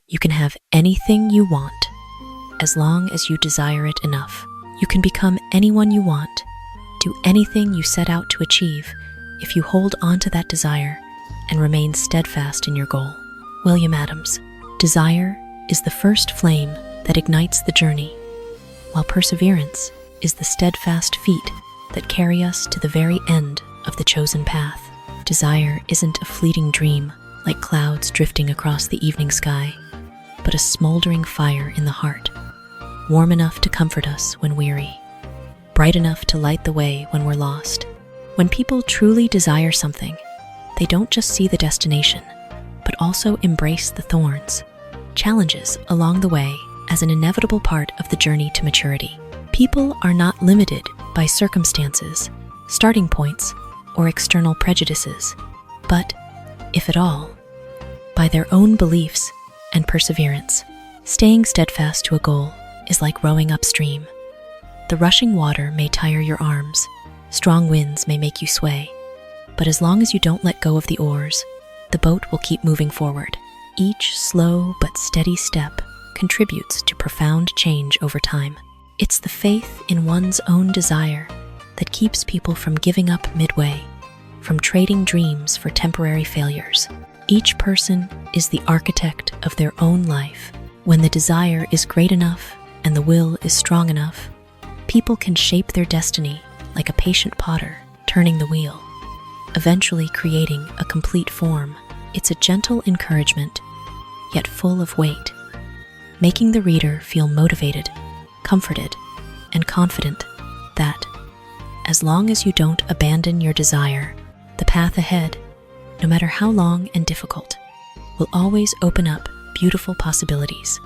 You can have anything you want, as long as you desire it enough. You can become anyone you want, do anything you set out to achieve if you hold on to that desire and remain steadfast in your goal. William Adams. Desire is the first flame that ignites the journey, while perseverance is the steadfast feet that carry us to the very end of the chosen path. Desire isn't a fleeting dream like clouds drifting across the evening sky, but a smoldering fire in the heart, warm enough to comfort us when weary, bright enough to light the way when we're lost. When people truly desire something, they don't just see the destination, but also embrace the thorns, challenges along the way as an inevitable part of the journey to maturity. People are not limited by circumstances, starting points, or external prejudices, but, if at all, by their own beliefs and perseverance. Staying steadfast to a goal is like rowing upstream. The rushing water may tire your arms, strong winds may make you sway, but as long as you don't let go of the oars, the boat will keep moving forward. Each slow but steady step contributes to profound change over time. It's the faith in one's own desire that keeps people from giving up midway, from trading dreams for temporary failures. Each person is the architect of their own life. When the desire is great enough and the will is strong enough, people can shape their destiny like a patient potter turning the wheel, eventually creating a complete form. It's a gentle encouragement, yet full of weight, making the reader feel motivated, comforted, and confident that, as long as you don't abandon your desire, the path ahead, no matter how long and difficult, will always open up beautiful possibilities.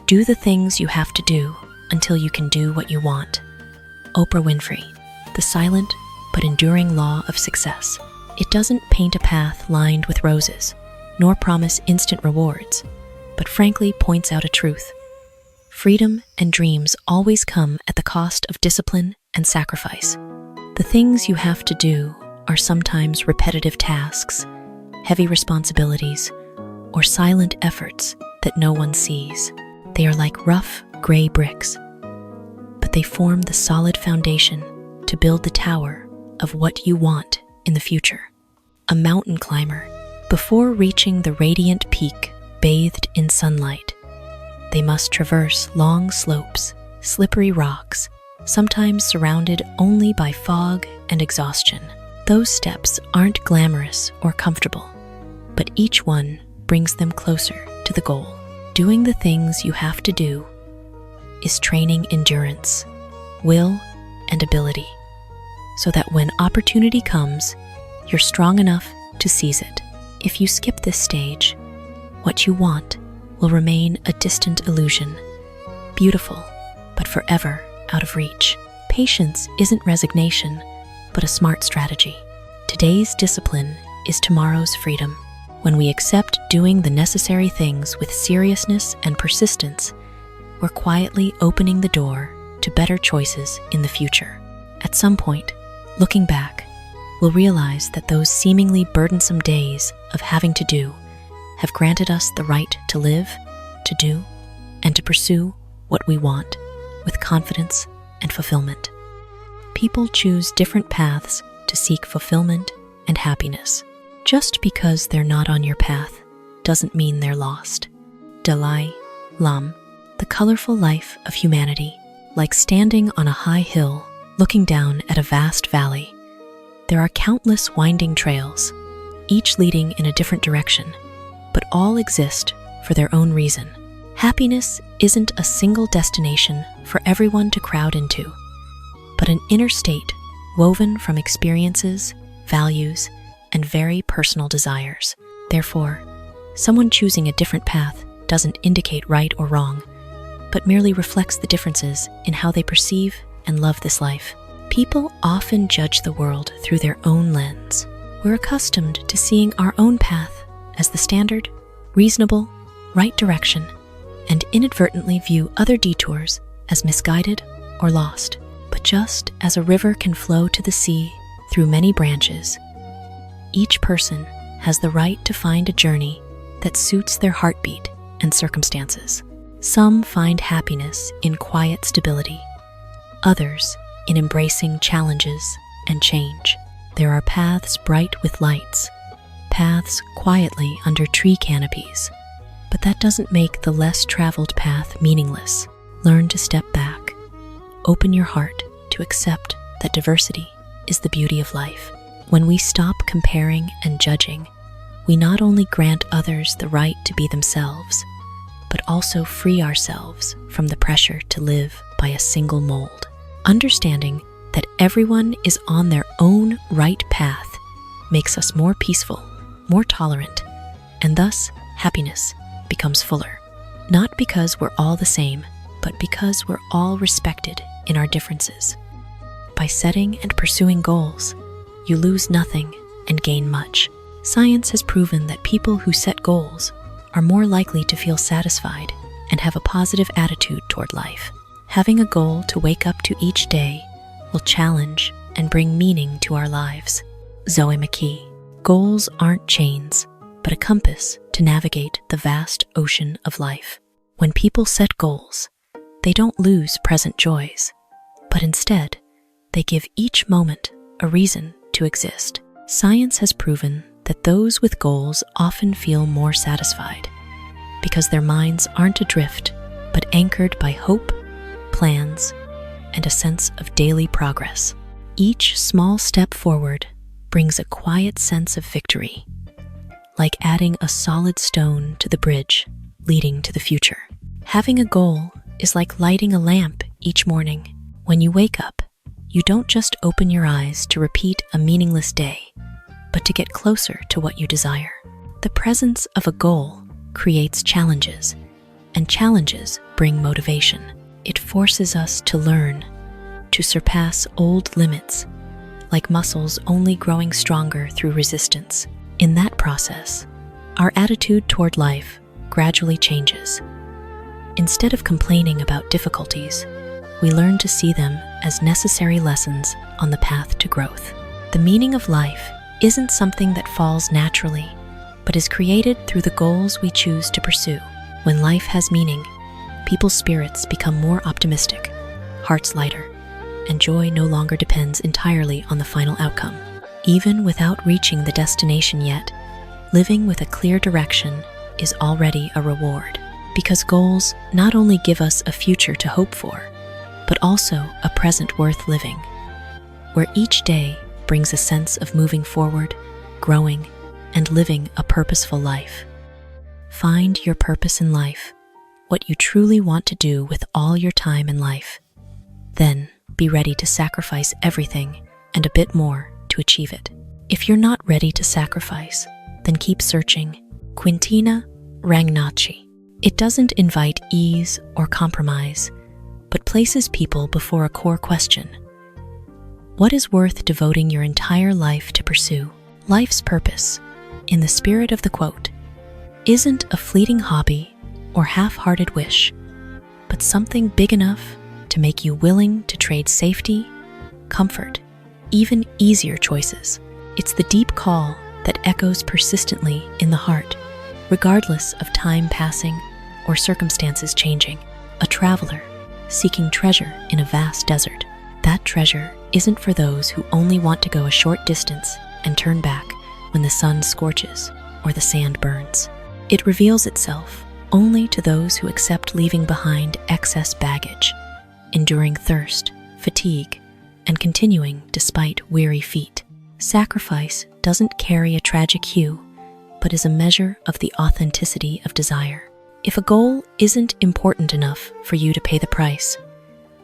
Do the things you have to do until you can do what you want. Oprah Winfrey. The silent but enduring law of success. It doesn't paint a path lined with roses, nor promise instant rewards, but frankly points out a truth. Freedom and dreams always come at the cost of discipline and sacrifice. The things you have to do are sometimes repetitive tasks, heavy responsibilities, or silent efforts that no one sees. They are like rough, gray bricks, but they form the solid foundation to build the tower of what you want in the future. A mountain climber, before reaching the radiant peak bathed in sunlight, they must traverse long slopes, slippery rocks, sometimes surrounded only by fog and exhaustion. Those steps aren't glamorous or comfortable, but each one brings them closer to the goal. Doing the things you have to do is training endurance, will, and ability, so that when opportunity comes, you're strong enough to seize it. If you skip this stage, what you want will remain a distant illusion, beautiful, but forever out of reach. Patience isn't resignation, but a smart strategy. Today's discipline is tomorrow's freedom. When we accept doing the necessary things with seriousness and persistence, we're quietly opening the door to better choices in the future. At some point, looking back, we'll realize that those seemingly burdensome days of having to do have granted us the right to live, to do, and to pursue what we want with confidence and fulfillment. People choose different paths to seek fulfillment and happiness. Just because they're not on your path doesn't mean they're lost. Dalai Lama. The colorful life of humanity, like standing on a high hill looking down at a vast valley. There are countless winding trails, each leading in a different direction, but all exist for their own reason. Happiness isn't a single destination for everyone to crowd into, but an inner state woven from experiences, values, and very personal desires. Therefore, someone choosing a different path doesn't indicate right or wrong, but merely reflects the differences in how they perceive and love this life. People often judge the world through their own lens. We're accustomed to seeing our own path as the standard, reasonable, right direction, and inadvertently view other detours as misguided or lost. But just as a river can flow to the sea through many branches, each person has the right to find a journey that suits their heartbeat and circumstances. Some find happiness in quiet stability, others in embracing challenges and change. There are paths bright with lights, paths quietly under tree canopies, but that doesn't make the less traveled path meaningless. Learn to step back. Open your heart to accept that diversity is the beauty of life. When we stop comparing and judging, we not only grant others the right to be themselves, but also free ourselves from the pressure to live by a single mold. Understanding that everyone is on their own right path makes us more peaceful, more tolerant, and thus happiness becomes fuller. Not because we're all the same, but because we're all respected in our differences. By setting and pursuing goals, you lose nothing and gain much. Science has proven that people who set goals are more likely to feel satisfied and have a positive attitude toward life. Having a goal to wake up to each day will challenge and bring meaning to our lives. Zoe McKey. Goals aren't chains, but a compass to navigate the vast ocean of life. When people set goals, they don't lose present joys, but instead, they give each moment a reason to exist. Science has proven that those with goals often feel more satisfied because their minds aren't adrift, but anchored by hope, plans, and a sense of daily progress. Each small step forward brings a quiet sense of victory, like adding a solid stone to the bridge leading to the future. Having a goal is like lighting a lamp each morning. When you wake up, you don't just open your eyes to repeat a meaningless day, but to get closer to what you desire. The presence of a goal creates challenges, and challenges bring motivation. It forces us to learn, to surpass old limits, like muscles only growing stronger through resistance. In that process, our attitude toward life gradually changes. Instead of complaining about difficulties, we learn to see them as necessary lessons on the path to growth. The meaning of life isn't something that falls naturally, but is created through the goals we choose to pursue. When life has meaning, people's spirits become more optimistic, hearts lighter, and joy no longer depends entirely on the final outcome. Even without reaching the destination yet, living with a clear direction is already a reward, because goals not only give us a future to hope for, but also a present worth living, where each day brings a sense of moving forward, growing, and living a purposeful life. Find your purpose in life, what you truly want to do with all your time in life. Then be ready to sacrifice everything and a bit more to achieve it. If you're not ready to sacrifice, then keep searching. Quintina Ragnacci. It doesn't invite ease or compromise, but places people before a core question. What is worth devoting your entire life to pursue? Life's purpose, in the spirit of the quote, isn't a fleeting hobby or half-hearted wish, but something big enough to make you willing to trade safety, comfort, even easier choices. It's the deep call that echoes persistently in the heart, regardless of time passing or circumstances changing. A traveler seeking treasure in a vast desert. That treasure isn't for those who only want to go a short distance and turn back when the sun scorches or the sand burns. It reveals itself only to those who accept leaving behind excess baggage, enduring thirst, fatigue, and continuing despite weary feet. Sacrifice doesn't carry a tragic hue, but is a measure of the authenticity of desire. If a goal isn't important enough for you to pay the price,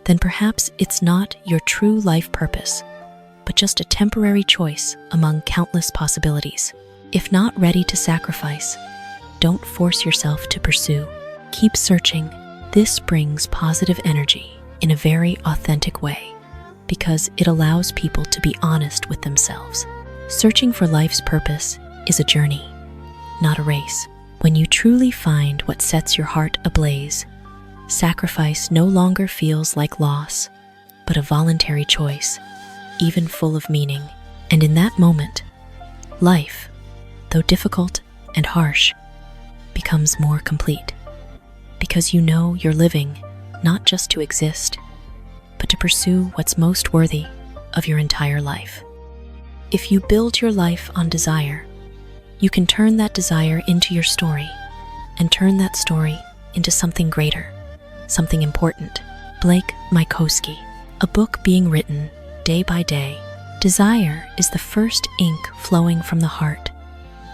then perhaps it's not your true life purpose, but just a temporary choice among countless possibilities. If not ready to sacrifice, don't force yourself to pursue. Keep searching. This brings positive energy in a very authentic way, because it allows people to be honest with themselves. Searching for life's purpose is a journey, not a race. When you truly find what sets your heart ablaze, sacrifice no longer feels like loss, but a voluntary choice, even full of meaning. And in that moment, life, though difficult and harsh, becomes more complete, because you know you're living not just to exist, but to pursue what's most worthy of your entire life. If you build your life on desire, you can turn that desire into your story, and turn that story into something greater, something important. Blake Mycoskie. A book being written day by day. Desire is the first ink flowing from the heart,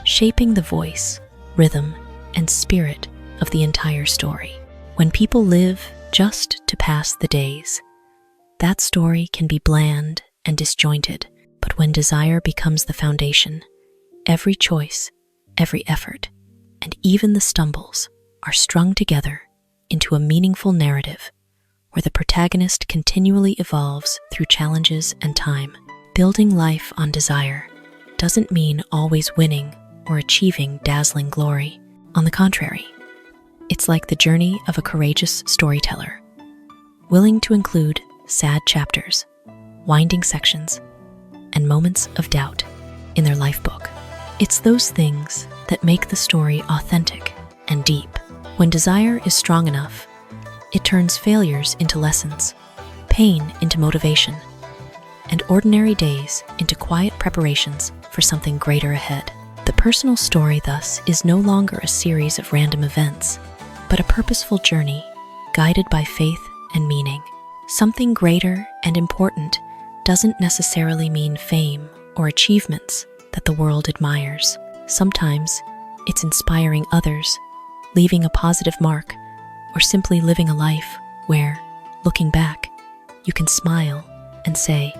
shaping the voice, rhythm, and spirit of the entire story. When people live just to pass the days, that story can be bland and disjointed. But when desire becomes the foundation, every choice, every effort, and even the stumbles are strung together into a meaningful narrative where the protagonist continually evolves through challenges and time. Building life on desire doesn't mean always winning or achieving dazzling glory. On the contrary, it's like the journey of a courageous storyteller, willing to include sad chapters, winding sections, and moments of doubt in their life book. It's those things that make the story authentic and deep. When desire is strong enough, it turns failures into lessons, pain into motivation, and ordinary days into quiet preparations for something greater ahead. The personal story, thus, is no longer a series of random events, but a purposeful journey guided by faith and meaning. Something greater and important doesn't necessarily mean fame or achievements that the world admires. Sometimes it's inspiring others, leaving a positive mark, or simply living a life where, looking back, you can smile and say,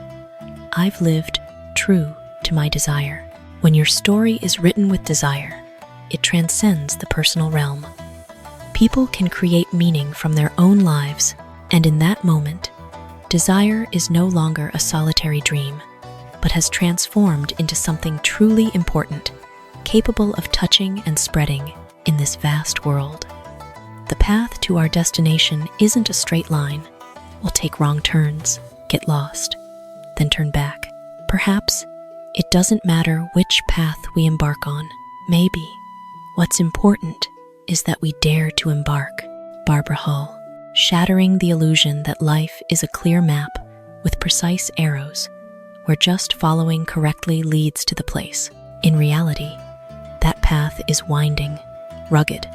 "I've lived true to my desire." When your story is written with desire, it transcends the personal realm. People can create meaning from their own lives, and in that moment, desire is no longer a solitary dream, but has transformed into something truly important, capable of touching and spreading in this vast world. The path to our destination isn't a straight line. We'll take wrong turns, get lost, then turn back. Perhaps it doesn't matter which path we embark on. Maybe what's important is that we dare to embark. Barbara Hall. Shattering the illusion that life is a clear map with precise arrows, where just following correctly leads to the place. In reality, that path is winding, rugged,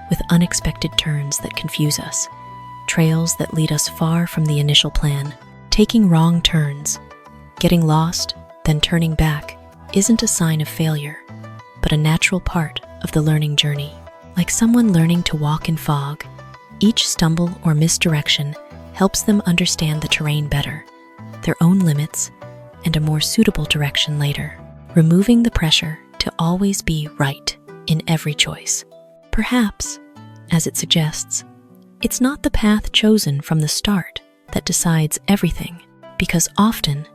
with unexpected turns that confuse us, trails that lead us far from the initial plan. Taking wrong turns, getting lost, then turning back, isn't a sign of failure, but a natural part of the learning journey. Like someone learning to walk in fog, each stumble or misdirection helps them understand the terrain better, their own limits, and a more suitable direction later, removing the pressure to always be right in every choice. Perhaps, as it suggests, it's not the path chosen from the start that decides everything, because often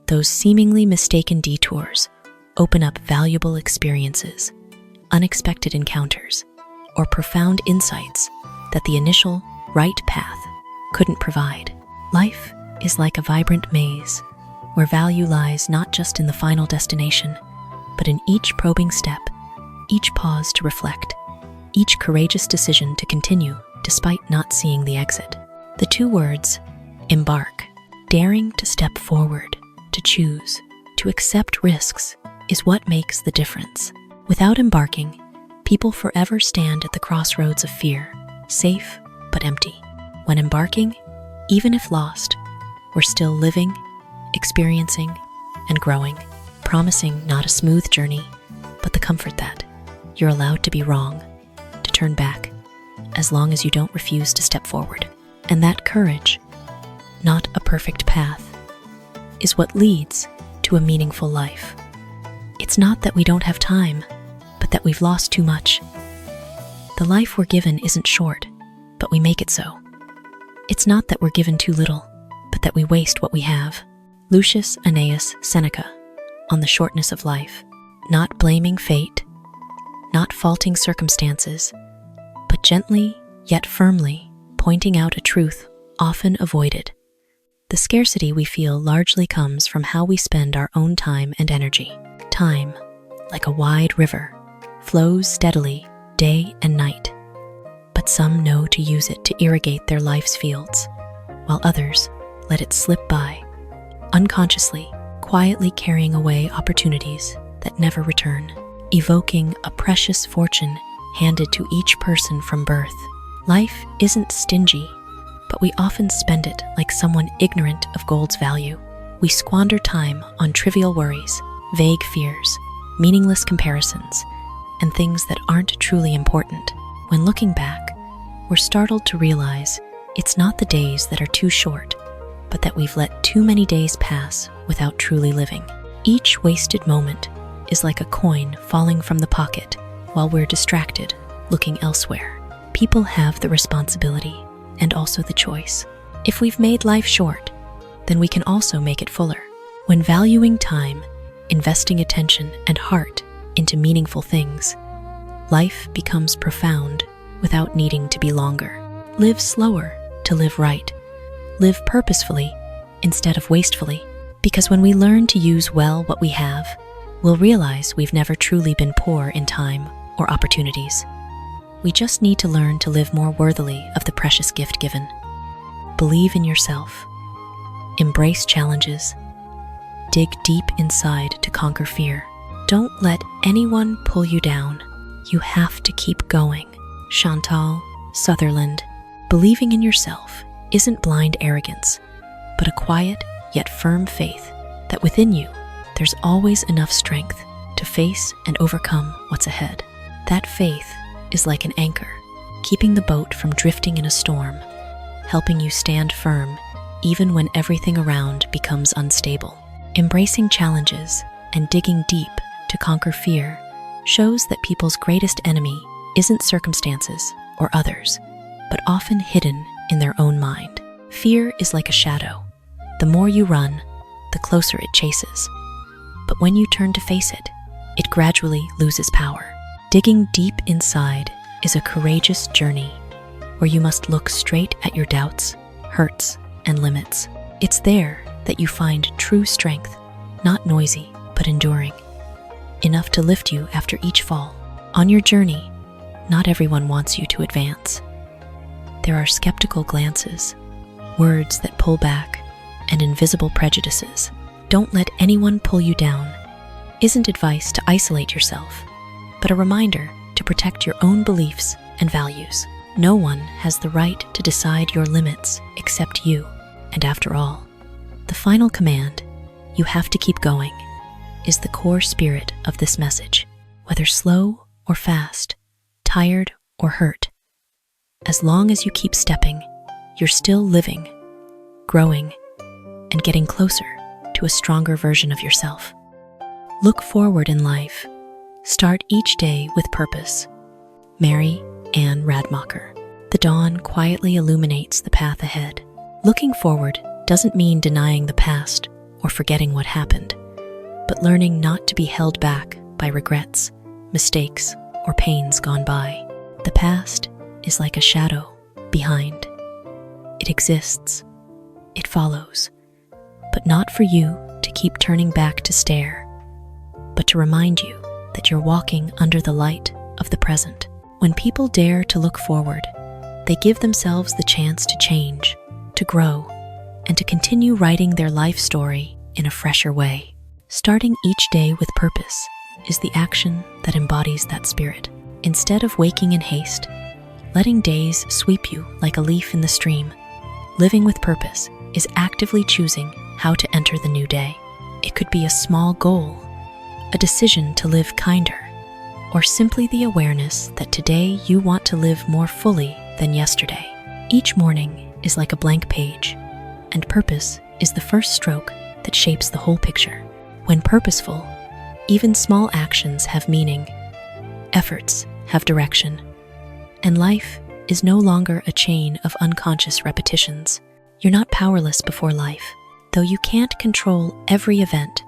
those seemingly mistaken detours open up valuable experiences, unexpected encounters, or profound insights that the initial right path couldn't provide. Life is like a vibrant maze where value lies not just in the final destination, but in each probing step, each pause to reflect, each courageous decision to continue despite not seeing the exit. The two words, embark, daring to step forward, to choose, to accept risks, is what makes the difference. Without embarking, people forever stand at the crossroads of fear, safe but empty. When embarking, even if lost, we're still living, experiencing, and growing, promising not a smooth journey, but the comfort that you're allowed to be wrong, to turn back, as long as you don't refuse to step forward. And that courage, not a perfect path, is what leads to a meaningful life. It's not that we don't have time, but that we've lost too much. The life we're given isn't short, but we make it so. It's not that we're given too little, but that we waste what we have. Lucius Annaeus Seneca, on the shortness of life. Not blaming fate, not faulting circumstances, but gently yet firmly pointing out a truth often avoided. The scarcity we feel largely comes from how we spend our own time and energy. Time, like a wide river, flows steadily day and night. But some know to use it to irrigate their life's fields, while others let it slip by, unconsciously, quietly carrying away opportunities that never return, evoking a precious fortune handed to each person from birth. Life isn't stingy, but we often spend it like someone ignorant of gold's value. We squander time on trivial worries, vague fears, meaningless comparisons, and things that aren't truly important. When looking back, we're startled to realize it's not the days that are too short, but that we've let too many days pass without truly living. Each wasted moment is like a coin falling from the pocket while we're distracted, looking elsewhere. People have the responsibility and also the choice. If we've made life short, then we can also make it fuller. When valuing time, investing attention and heart into meaningful things, life becomes profound without needing to be longer. Live slower to live right. Live purposefully instead of wastefully, because when we learn to use well what we have, we'll realize we've never truly been poor in time or opportunities. We just need to learn to live more worthily of the precious gift given. Believe in yourself. Embrace challenges. Dig deep inside to conquer fear. Don't let anyone pull you down. You have to keep going. Chantal Sutherland. Believing in yourself isn't blind arrogance, but a quiet yet firm faith that within you, there's always enough strength to face and overcome what's ahead. That faith is like an anchor, keeping the boat from drifting in a storm, helping you stand firm even when everything around becomes unstable. Embracing challenges and digging deep to conquer fear shows that people's greatest enemy isn't circumstances or others, but often hidden in their own mind. Fear is like a shadow. The more you run, the closer it chases. But when you turn to face it, it gradually loses power. Digging deep inside is a courageous journey where you must look straight at your doubts, hurts, and limits. It's there that you find true strength, not noisy, but enduring, enough to lift you after each fall. On your journey, not everyone wants you to advance. There are skeptical glances, words that pull back, and invisible prejudices. Don't let anyone pull you down isn't advice to isolate yourself, but a reminder to protect your own beliefs and values. No one has the right to decide your limits except you. And after all, the final command, you have to keep going, is the core spirit of this message. Whether slow or fast, tired or hurt, as long as you keep stepping, you're still living, growing, and getting closer to a stronger version of yourself. Look forward in life. Start each day with purpose. Mary Anne Radmacher. The dawn quietly illuminates the path ahead. Looking forward doesn't mean denying the past or forgetting what happened, but learning not to be held back by regrets, mistakes, or pains gone by. The past is like a shadow behind. It exists, it follows, but not for you to keep turning back to stare, but to remind you that you're walking under the light of the present. When people dare to look forward, they give themselves the chance to change, to grow, and to continue writing their life story in a fresher way. Starting each day with purpose is the action that embodies that spirit. Instead of waking in haste, letting days sweep you like a leaf in the stream, living with purpose is actively choosing how to enter the new day. It could be a small goal, a decision to live kinder, or simply the awareness that today you want to live more fully than yesterday. Each morning is like a blank page, and purpose is the first stroke that shapes the whole picture. When purposeful, even small actions have meaning, efforts have direction, and life is no longer a chain of unconscious repetitions. You're not powerless before life. Though you can't control every event,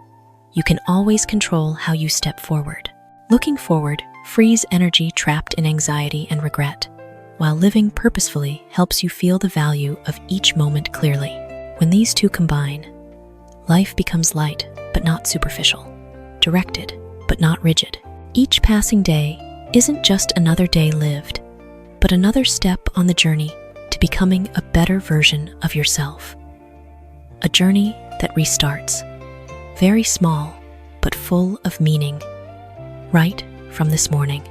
you can always control how you step forward. Looking forward frees energy trapped in anxiety and regret, while living purposefully helps you feel the value of each moment clearly. When these two combine, life becomes light but not superficial, directed but not rigid. Each passing day isn't just another day lived, but another step on the journey to becoming a better version of yourself. A journey that restarts, very small but full of meaning, right from this morning.